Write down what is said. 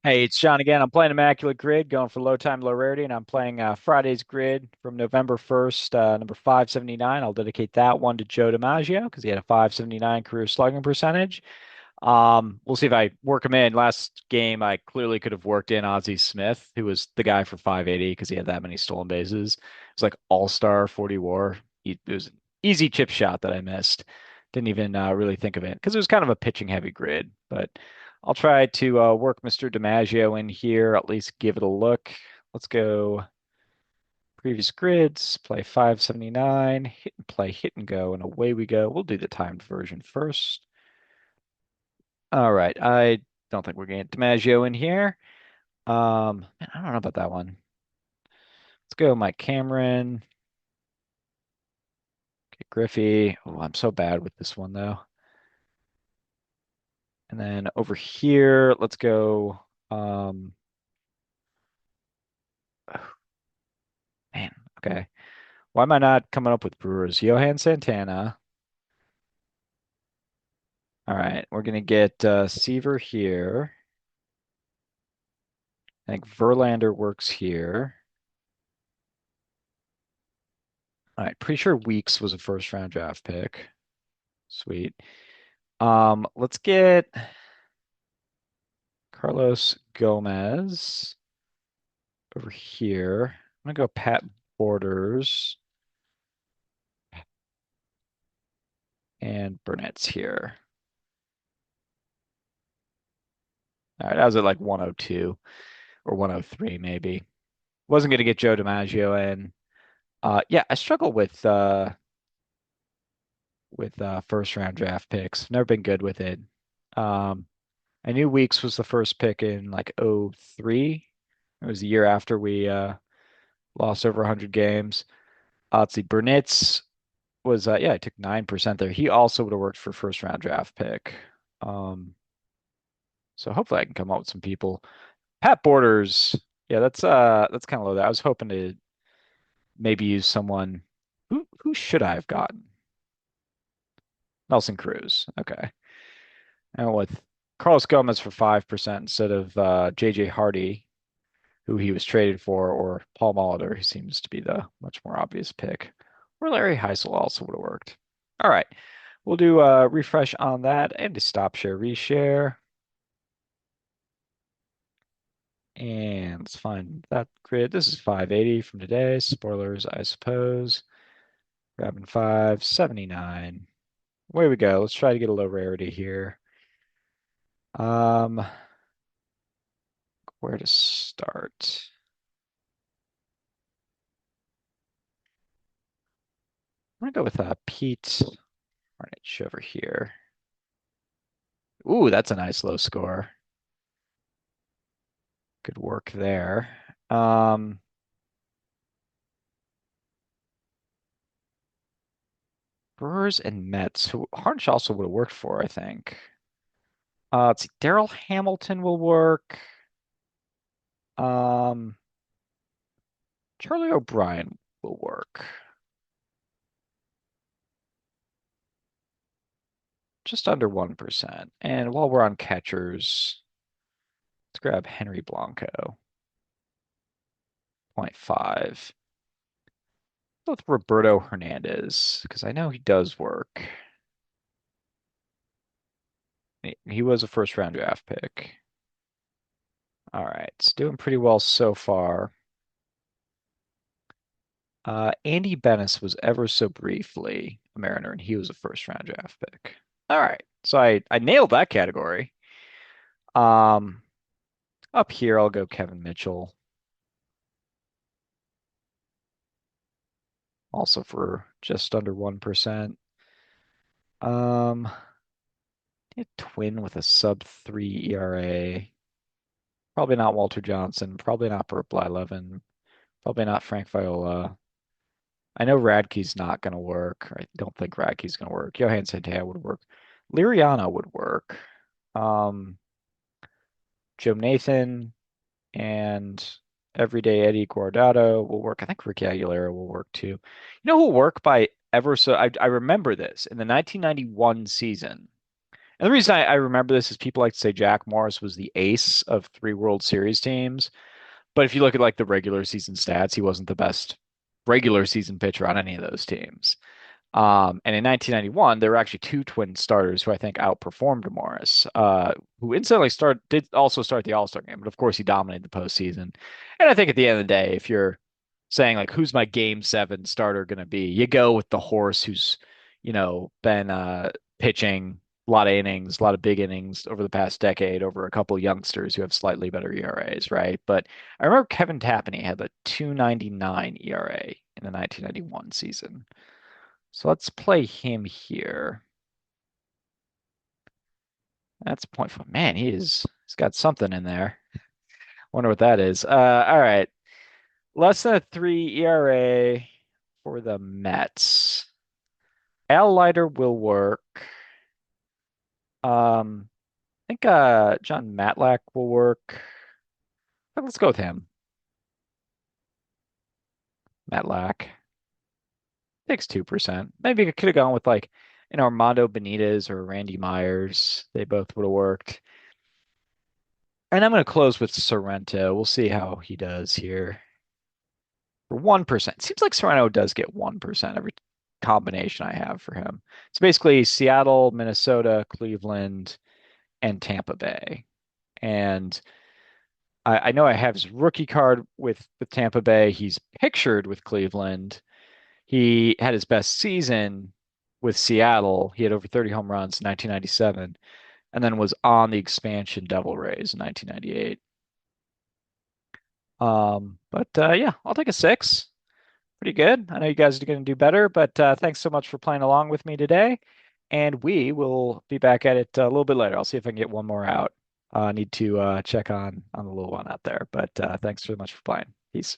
Hey, it's John again. I'm playing Immaculate Grid, going for low time, low rarity, and I'm playing Friday's Grid from November 1st, number 579. I'll dedicate that one to Joe DiMaggio because he had a 579 career slugging percentage. We'll see if I work him in. Last game, I clearly could have worked in Ozzie Smith, who was the guy for 580 because he had that many stolen bases. It was like all-star 40 WAR. It was an easy chip shot that I missed. Didn't even really think of it because it was kind of a pitching heavy grid, but I'll try to work Mr. DiMaggio in here, at least give it a look. Let's go previous grids, play 579, hit and play, hit and go, and away we go. We'll do the timed version first. All right, I don't think we're getting DiMaggio in here. Man, I don't know about that one. Let's go Mike Cameron, okay, Griffey. Oh, I'm so bad with this one though. And then over here, let's go. Um, man, okay. Why am I not coming up with Brewers? Johan Santana. All right, we're gonna get Seaver here. I think Verlander works here. All right, pretty sure Weeks was a first round draft pick. Sweet. Let's get Carlos Gomez over here. I'm gonna go Pat Borders and Burnett's here. All right, I was at like 102 or 103 maybe. Wasn't gonna get Joe DiMaggio in. Yeah, I struggle with first round draft picks. Never been good with it. Um, I knew Weeks was the first pick in like '03. It was the year after we lost over 100 games. Let's see, Burnitz was yeah, I took 9% there. He also would have worked for first round draft pick. Um, so hopefully I can come up with some people. Pat Borders, yeah, that's kind of low there. I was hoping to maybe use someone who should I have gotten? Nelson Cruz. Okay. And with Carlos Gomez for 5% instead of JJ Hardy, who he was traded for, or Paul Molitor, who seems to be the much more obvious pick. Or Larry Heisel also would have worked. All right. We'll do a refresh on that and a stop share reshare. And let's find that grid. This is 580 from today. Spoilers, I suppose. Grabbing 579. Away we go. Let's try to get a low rarity here. Um, where to start? I'm gonna go with Pete Harnich over here. Ooh, that's a nice low score. Good work there. Um, Brewers and Mets, who Harnich also would have worked for, I think. Let's see, Daryl Hamilton will work. Um, Charlie O'Brien will work. Just under 1%. And while we're on catchers, let's grab Henry Blanco, zero point 0.5. With Roberto Hernandez, because I know he does work. He was a first round draft pick. All right, it's doing pretty well so far. Andy Bennis was ever so briefly a Mariner, and he was a first round draft pick. All right, so I nailed that category. Um, Up here, I'll go Kevin Mitchell, also for just under 1%. Um, a twin with a sub 3 ERA. Probably not Walter Johnson. Probably not Burt Blyleven. Probably not Frank Viola. I know Radke's not going to work. I don't think Radke's going to work. Johan Santana would work. Liriano would work. Um, Joe Nathan and Everyday Eddie Guardado will work. I think Ricky Aguilera will work too. You know who will work by ever so I remember this in the 1991 season. And the reason I remember this is people like to say Jack Morris was the ace of three World Series teams. But if you look at like the regular season stats, he wasn't the best regular season pitcher on any of those teams. And in 1991, there were actually two twin starters who I think outperformed Morris, who incidentally did also start the All-Star game, but of course he dominated the postseason. And I think at the end of the day, if you're saying like who's my game seven starter going to be, you go with the horse who's, been pitching a lot of innings, a lot of big innings over the past decade over a couple of youngsters who have slightly better ERAs, right? But I remember Kevin Tapani had a 2.99 ERA in the 1991 season. So let's play him here. That's 0.5. Man, he's got something in there. Wonder what that is. All right. Less than a 3 ERA for the Mets. Al Leiter will work. I think John Matlack will work. Let's go with him. Matlack takes 2%. Maybe I could have gone with like an Armando Benitez or Randy Myers. They both would have worked. And I'm going to close with Sorrento. We'll see how he does here. For 1%. Seems like Sorrento does get 1% every combination I have for him. It's basically Seattle, Minnesota, Cleveland, and Tampa Bay. And I know I have his rookie card with Tampa Bay. He's pictured with Cleveland. He had his best season with Seattle. He had over 30 home runs in 1997, and then was on the expansion Devil Rays in 1998. But yeah, I'll take a 6. Pretty good. I know you guys are going to do better, but thanks so much for playing along with me today. And we will be back at it a little bit later. I'll see if I can get one more out. I need to check on the little one out there. But thanks so much for playing. Peace.